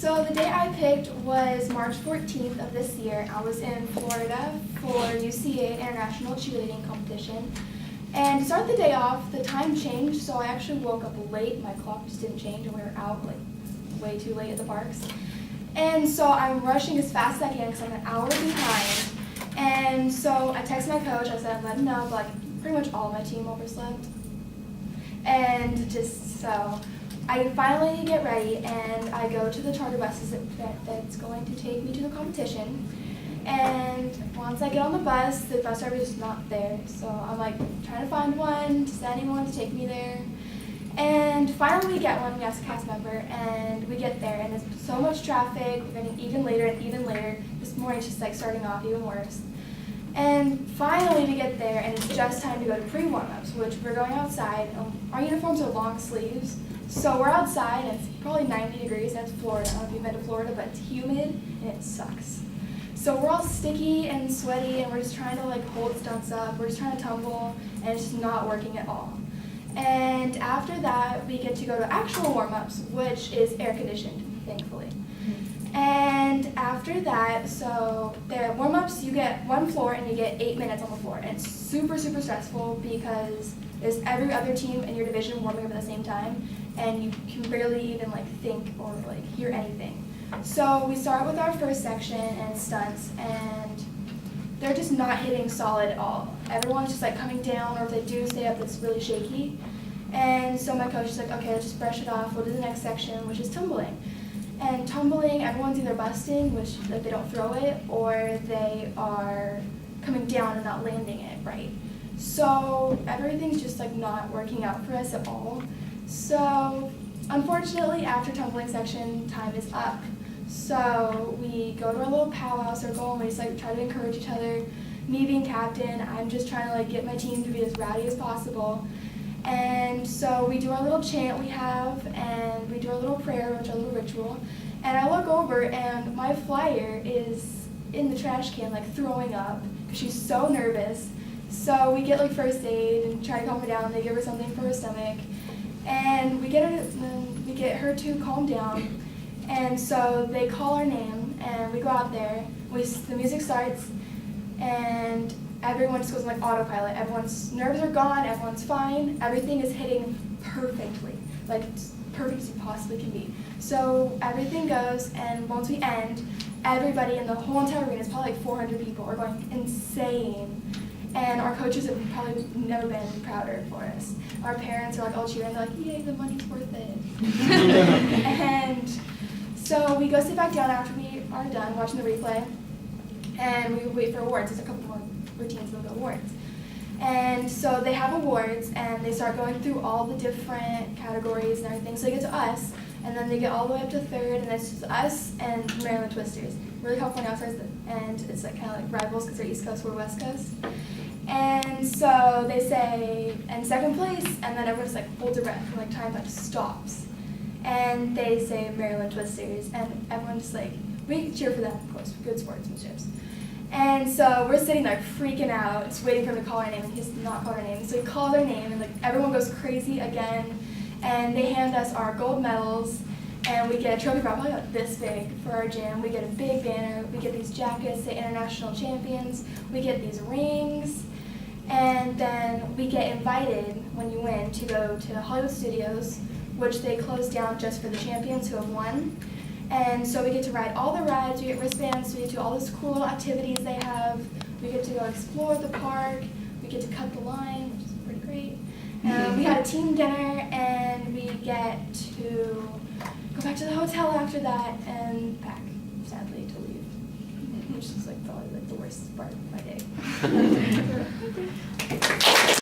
So the day I picked was March 14th of this year. I was in Florida for UCA International Cheerleading Competition. And to start the day off, the time changed, so I actually woke up late. My clock just didn't change, and we were out like way too late at the parks. And so I'm rushing as fast as I can because I'm an hour behind. And so I texted my coach. I said, let him know, but like pretty much all of my team overslept. And just so I finally get ready, and I go to the charter buses that's going to take me to the competition. And once I get on the bus driver is just not there. So I'm like trying to find one, to send anyone to take me there. And finally we get one, we ask a cast member, and we get there, and there's so much traffic, we're getting even later and even later. This morning's just like starting off even worse. And finally we get there, and it's just time to go to pre-warm-ups, which we're going outside. Our uniforms are long sleeves, so we're outside, and it's probably 90 degrees, that's Florida. I don't know if you've been to Florida, but it's humid, and it sucks. So we're all sticky and sweaty, and we're just trying to like hold stunts up, we're just trying to tumble, and it's just not working at all. And after that, we get to go to actual warm-ups, which is air-conditioned, thankfully. And after that, so the warm-ups, you get one floor and you get 8 minutes on the floor. And it's super, super stressful because there's every other team in your division warming up at the same time, and you can barely even like think or like hear anything. So we start with our first section and stunts, and they're just not hitting solid at all. Everyone's just like coming down, or if they do stay up, it's really shaky. And so my coach is like, okay, let's just brush it off. We'll do the next section, which is tumbling. And tumbling, everyone's either busting, which like they don't throw it, or they are coming down and not landing it right. So everything's just like not working out for us at all. So unfortunately, after tumbling section, time is up. So we go to our little powwow circle, and we just like try to encourage each other. Me being captain, I'm just trying to like get my team to be as rowdy as possible. And so we do our little chant we have, and we do our little prayer, which is our little ritual. And I look over, and my flyer is in the trash can, like throwing up, because she's so nervous. So we get like first aid and try to calm her down. They give her something for her stomach, and we get her to calm down. And so they call our name, and we go out there. The music starts, and everyone just goes in like autopilot. Everyone's nerves are gone, everyone's fine, everything is hitting perfectly, like as perfect as you possibly can be. So everything goes, and once we end, everybody in the whole entire arena, it's probably like 400 people, are going insane. And our coaches have probably never been prouder for us. Our parents are like all cheering, they're like, yay, the money's worth it. And so we go sit back down after we are done watching the replay, and we wait for awards. There's a couple more routines with awards. And so they have awards, and they start going through all the different categories and everything. So they get to us, and then they get all the way up to third, and it's just us and Maryland Twisters. Really helpful announcers, and it's like kind of like rivals because they're East Coast, we're West Coast. And so they say, and second place, and then everyone just like holds their breath, and like time like stops. And they say Maryland Twisters, and everyone just like, we cheer for them, of course, good sportsmanship. And so we're sitting there freaking out, just waiting for him to call our name, and he's not called our name. So he calls our name, and like everyone goes crazy again, and they hand us our gold medals, and we get a trophy probably about this big for our gym. We get a big banner, we get these jackets, say international champions, we get these rings, and then we get invited, when you win, to go to Hollywood Studios, which they close down just for the champions who have won. And so we get to ride all the rides, we get wristbands, we get to do all those cool little activities they have. We get to go explore the park, we get to cut the line, which is pretty great. We had a team dinner, and we get to go back to the hotel after that and pack, sadly, to leave, which is like probably like the worst part of my day.